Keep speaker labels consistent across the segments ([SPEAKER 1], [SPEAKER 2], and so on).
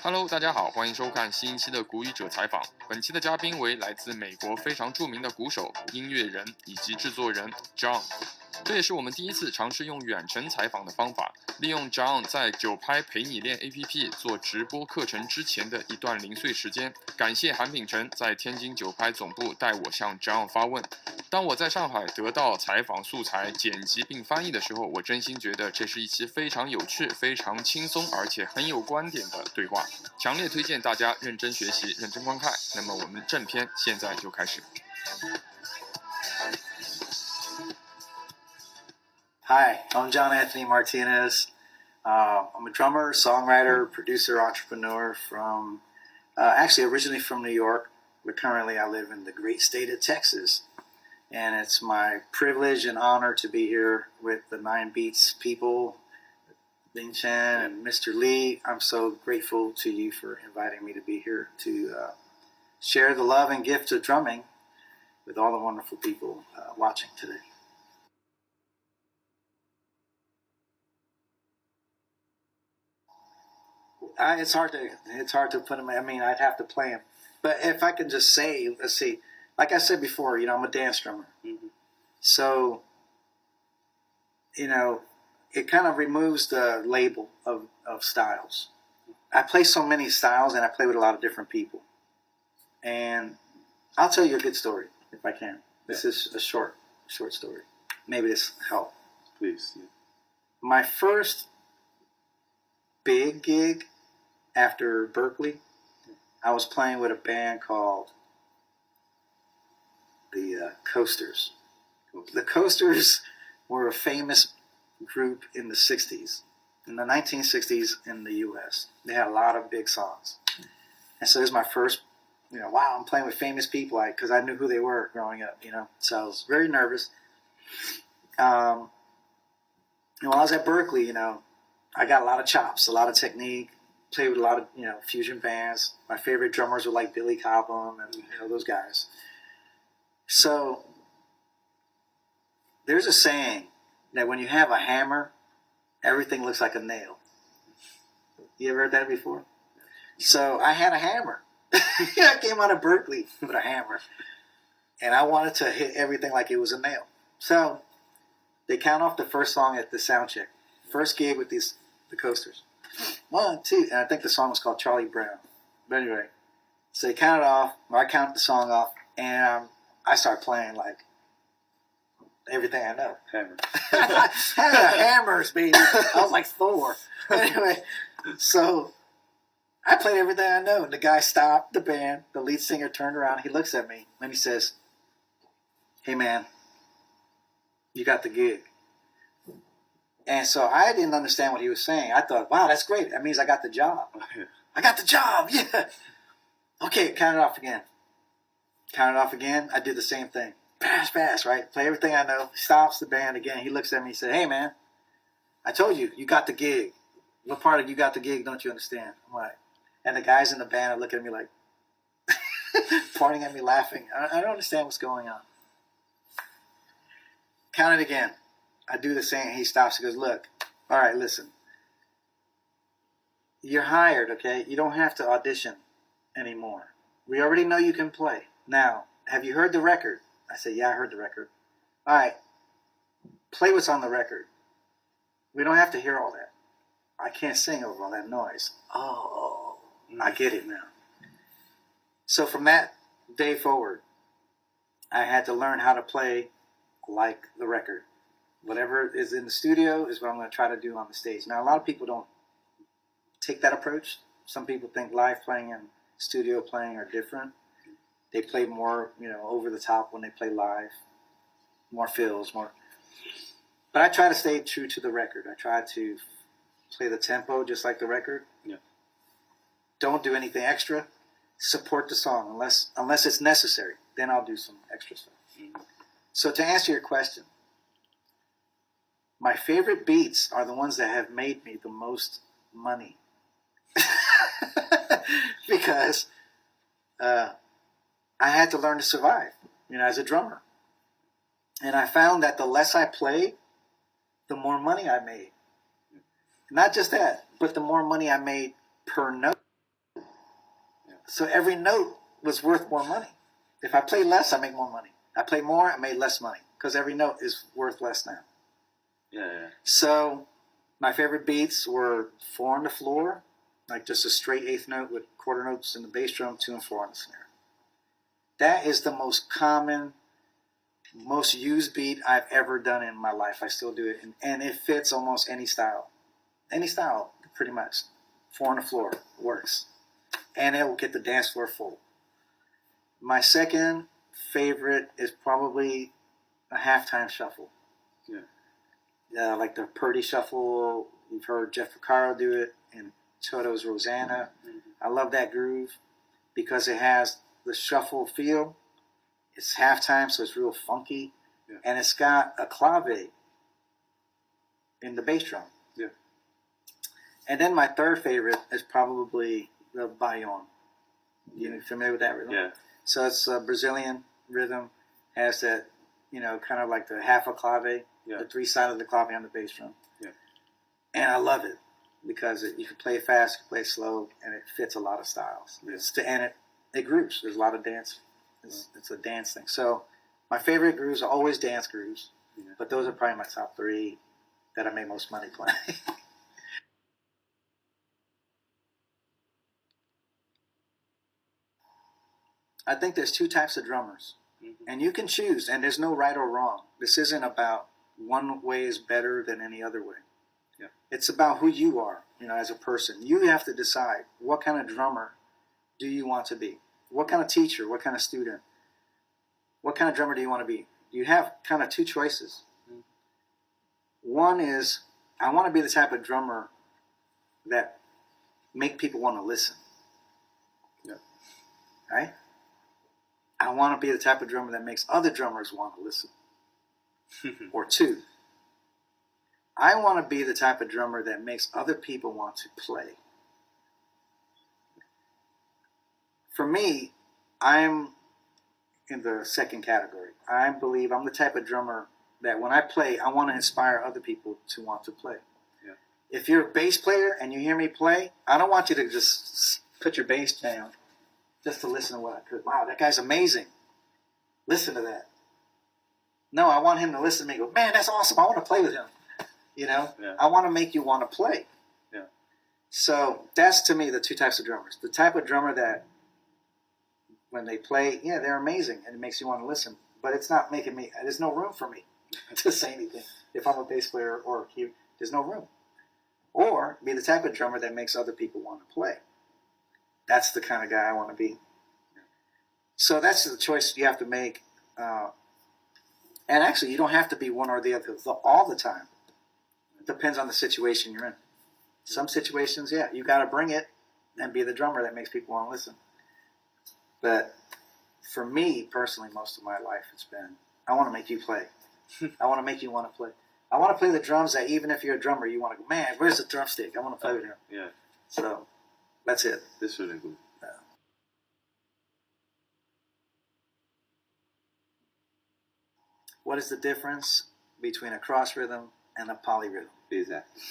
[SPEAKER 1] Hello， 大家好，欢迎收看新一期的古语者采访。本期的嘉宾为来自美国非常著名的鼓手、音乐人以及制作人 John。这也是我们第一次尝试用远程采访的方法，利用 John 在九拍陪你练 APP 做直播课程之前的一段零碎时间。感谢韩秉辰在天津九拍总部带我向 John 发问。当我在上海得到采访素材、剪辑并翻译的时候，我真心觉得这是一期非常有趣、非常轻松，而且很有观点的对话。强烈推荐大家认真学习、认真观看。那么我们正片现在就开始。
[SPEAKER 2] Hi, I'm John Anthony Martinez. I'm a drummer, songwriter, producer, entrepreneur from, actually originally from New York, but currently I live in the great state of Texas. And it's my privilege and honor to be here with the 9 Beats people, Bingchen and Mr. Lee. I'm so grateful to you for inviting me to be here to share the love and gift of drumming with all the wonderful people watching today. It's hard to put them. I mean, I'd have to play them. But if I can just say, let's see, like I said before, I'm a dance drummer. Mm-hmm. So, it kind of removes the label of styles. I play so many styles and I play with a lot of different people. And I'll tell you a good story if I can. This is a short story. Maybe this help.
[SPEAKER 3] Please. Yeah.
[SPEAKER 2] My first big gig after Berkeley, I was playing with a band called the Coasters. The Coasters were a famous group in the 60s, in the 1960s in the U.S. They had a lot of big songs. And so it was my first, wow, I'm playing with famous people because I knew who they were growing up, So I was very nervous. And while I was at Berkeley, I got a lot of chops, a lot of technique, played with a lot of, fusion bands. My favorite drummers were like Billy Cobham and, those guys. So there's a saying that when you have a hammer, everything looks like a nail. You ever heard that before? So I had a hammer. I came out of Berkeley with a hammer. And I wanted to hit everything like it was a nail. So they count off the first song at the sound check. First gig with the Coasters. 1, 2, and I think the song was called Charlie Brown. But anyway, so they counted off, or I counted the song off, and I started playing like everything I know.
[SPEAKER 3] Hammer.
[SPEAKER 2] I had hammers, baby. I was like Thor. Anyway, so I played everything I know. And the guy stopped the band. The lead singer turned around. He looks at me, and he says, "Hey, man, you got the gig." And so I didn't understand what he was saying. I thought, wow, that's great. That means I got the job. I got the job, yeah. Okay, count it off again. Count it off again. I did the same thing. Fast, right? Play everything I know. Stops the band again. He looks at me and said, "Hey, man, I told you, you got the gig. What part of you got the gig don't you understand?" I'm like, and the guys in the band are looking at me like, pointing at me laughing. I don't understand what's going on. Count it again. I do the same. He stops. He goes, "Look, all right, listen. You're hired, okay? You don't have to audition anymore. We already know you can play. Now, have you heard the record?" I said, "Yeah, I heard the record." "All right, play what's on the record. We don't have to hear all that. I can't sing over all that noise." Oh, I get it now. So from that day forward, I had to learn how to play like the record. Whatever is in the studio is what I'm going to try to do on the stage. Now, a lot of people don't take that approach. Some people think live playing and studio playing are different. They play more, over the top when they play live. More fills, more. But I try to stay true to the record. I try to play the tempo just like the record.
[SPEAKER 3] Yeah.
[SPEAKER 2] Don't do anything extra. Support the song unless it's necessary. Then I'll do some extra stuff. Mm-hmm. So to answer your question, my favorite beats are the ones that have made me the most money. Because I had to learn to survive, as a drummer. And I found that the less I played, the more money I made. Not just that, but the more money I made per note. So every note was worth more money. If I play less, I make more money. I play more, I made less money because every note is worth less now.
[SPEAKER 3] Yeah.
[SPEAKER 2] So my favorite beats were 4 on the floor, like just a straight eighth note with quarter notes in the bass drum, 2 and 4 on the snare. That is the most common, most used beat I've ever done in my life. I still do it, and it fits almost any style. Any style, pretty much. 4 on the floor works. And it will get the dance floor full. My second favorite is probably a halftime shuffle.
[SPEAKER 3] Yeah.
[SPEAKER 2] Like the Purdy Shuffle. You've heard Jeff Porcaro do it, and Toto's Rosanna.
[SPEAKER 3] Mm-hmm.
[SPEAKER 2] I love that groove because it has the shuffle feel. It's halftime, so it's real funky.
[SPEAKER 3] Yeah.
[SPEAKER 2] And it's got a clave in the bass drum.
[SPEAKER 3] Yeah.
[SPEAKER 2] And then my third favorite is probably the Baião. You familiar with that rhythm?
[SPEAKER 3] Yeah.
[SPEAKER 2] So it's a Brazilian rhythm, has that, kind of like the half a clave,
[SPEAKER 3] Yeah.
[SPEAKER 2] the 3 sided of the clave on the bass drum.
[SPEAKER 3] Yeah.
[SPEAKER 2] And I love it because you can play it fast, you can play it slow, and it fits a lot of styles.
[SPEAKER 3] Yeah.
[SPEAKER 2] And it groups. There's a lot of dance. It's a dance thing. So my favorite grooves are always dance grooves, but those are probably my top 3 that I make most money playing. I think there's 2 types of drummers, and you can choose, and there's no right or wrong. This isn't about one way is better than any other way.
[SPEAKER 3] Yeah.
[SPEAKER 2] It's about who you are, as a person. You have to decide what kind of drummer do you want to be? What kind of teacher? What kind of student? What kind of drummer do you want to be? You have kind of 2 choices. One is, I want to be the type of drummer that make people want to listen.
[SPEAKER 3] Yeah.
[SPEAKER 2] Right? I want to be the type of drummer that makes other drummers want to listen. Or 2, I want to be the type of drummer that makes other people want to play. For me, I'm in the second category. I believe I'm the type of drummer that when I play, I want to inspire other people to want to play.
[SPEAKER 3] Yeah.
[SPEAKER 2] If you're a bass player and you hear me play, I don't want you to just put your bass down just to listen to what I could. Wow, that guy's amazing. Listen to that. No, I want him to listen to me and go, man, that's awesome. I want to play with him.
[SPEAKER 3] Yeah.
[SPEAKER 2] I want to make you want to play.
[SPEAKER 3] Yeah.
[SPEAKER 2] So that's, to me, the 2 types of drummers. The type of drummer that when they play, they're amazing and it makes you want to listen. But it's not making me, there's no room for me to say anything. If I'm a bass player or a key, there's no room. Or be the type of drummer that makes other people want to play. That's the kind of guy I want to be. So that's the choice you have to make. And actually, you don't have to be one or the other all the time. It depends on the situation you're in. Some situations, you got to bring it and be the drummer that makes people want to listen. But for me, personally, most of my life, it's been, I want to make you play. I want to make you want to play. I want to play the drums that even if you're a drummer, you want to go, man, where's the drumstick? I want to play with him.
[SPEAKER 3] Yeah.
[SPEAKER 2] So that's it.
[SPEAKER 3] That's really good.
[SPEAKER 2] What is the difference between a cross rhythm and a polyrhythm?
[SPEAKER 3] Exactly.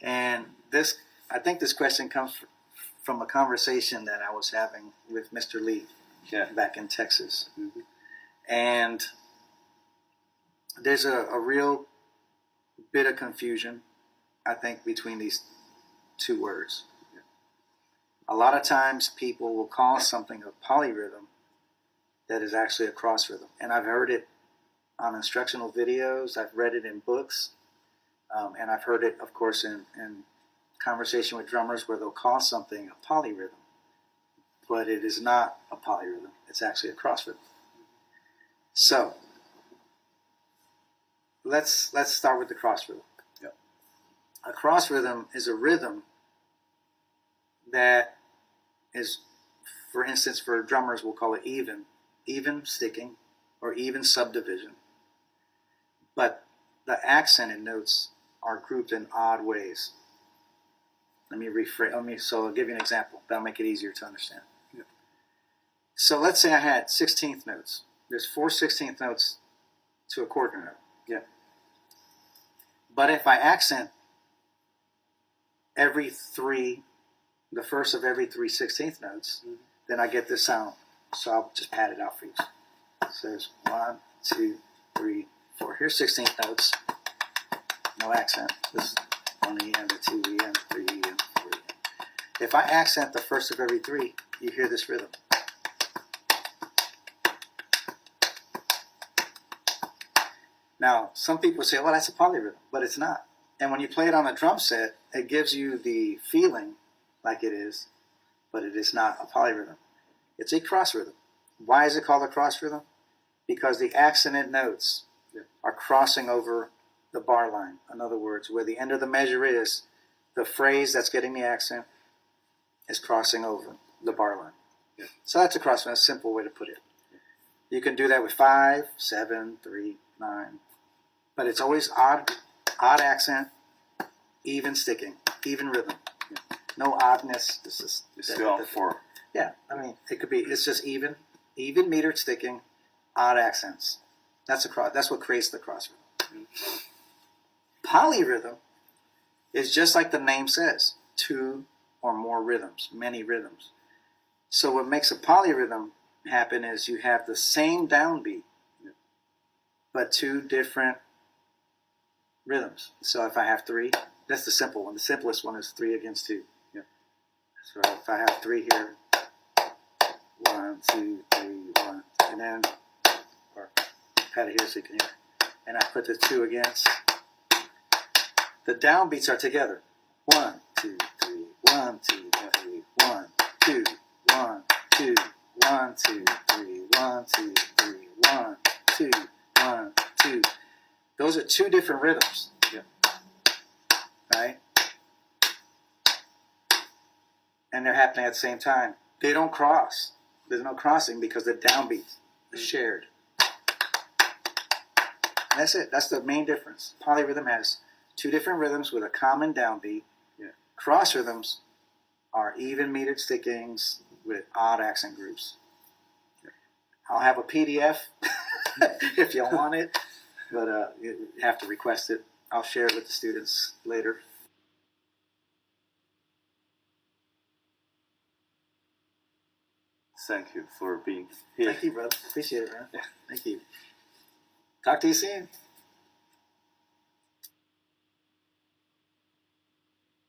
[SPEAKER 2] And I think this question comes from a conversation that I was having with Mr. Lee back in Texas.
[SPEAKER 3] Mm-hmm.
[SPEAKER 2] And there's a real bit of confusion, I think, between these 2 words.
[SPEAKER 3] Yeah.
[SPEAKER 2] A lot of times people will call something a polyrhythm that is actually a cross rhythm. And I've heard it on instructional videos, I've read it in books, and I've heard it, of course, in conversation with drummers where they'll call something a polyrhythm. But it is not a polyrhythm. It's actually a cross rhythm. So let's start with the cross rhythm.
[SPEAKER 3] Yeah.
[SPEAKER 2] A cross rhythm is a rhythm that is, for instance, for drummers, we'll call it even sticking, or even subdivision. But the accented notes are grouped in odd ways. So I'll give you an example. That'll make it easier to understand.
[SPEAKER 3] Yeah.
[SPEAKER 2] So let's say I had 16th notes. There's 4 16th notes to a quarter note.
[SPEAKER 3] Yeah.
[SPEAKER 2] But if I accent every 3 the first of every 3/16 notes, then I get this sound. So I'll just pad it out for you. It says 1, 2, 3, 4. Here's 16th notes. No accent. This is 1 EM to 2 EM to 3 EM to 4 EM. If I accent the first of every 3, you hear this rhythm. Now, some people say, well, that's a polyrhythm, but it's not. And when you play it on a drum set, it gives you the feeling like it is, but it is not a polyrhythm. It's a cross rhythm. Why is it called a cross rhythm? Because the accented notes are crossing over the bar line. In other words, where the end of the measure is, the phrase that's getting the accent is crossing over the bar line.
[SPEAKER 3] Yeah.
[SPEAKER 2] So that's a cross rhythm, a simple way to put it. You can do that with 5, 7, 3, 9. But it's always odd accent, even sticking, even rhythm.
[SPEAKER 3] Yeah.
[SPEAKER 2] No oddness. This is
[SPEAKER 3] It's still 4.
[SPEAKER 2] Yeah, I mean, it could be. It's just even metered sticking, odd accents. That's what creates the cross rhythm. Polyrhythm is just like the name says, 2 or more rhythms, many rhythms. So what makes a polyrhythm happen is you have the same downbeat, but 2 different rhythms. So if I have 3, that's the simple one. The simplest one is 3 against 2.
[SPEAKER 3] Yeah.
[SPEAKER 2] So if I have 3 here, 1, 2, 3, 1, and then, or pat it here so you can hear, and I put the 2 against, the downbeats are together. 1, 2, 3, 1, 2, 3, 1, 2, 1, 2, 1, 2, 3, 1, 2, 3, 1, 2, 1, 2. Those are 2 different rhythms.
[SPEAKER 3] Yeah.
[SPEAKER 2] Right? And they're happening at the same time. They don't cross. There's no crossing because the downbeat is shared. And that's it. That's the main difference. Polyrhythm has 2 different rhythms with a common downbeat.
[SPEAKER 3] Yeah.
[SPEAKER 2] Cross rhythms are even metered stickings with odd accent groups.
[SPEAKER 3] Yeah.
[SPEAKER 2] I'll have a PDF if you want it, but you have to request it. I'll share it with the students later.
[SPEAKER 3] Thank you for being here.
[SPEAKER 2] Thank you, brother. Appreciate it, man. Thank you. Talk to you soon.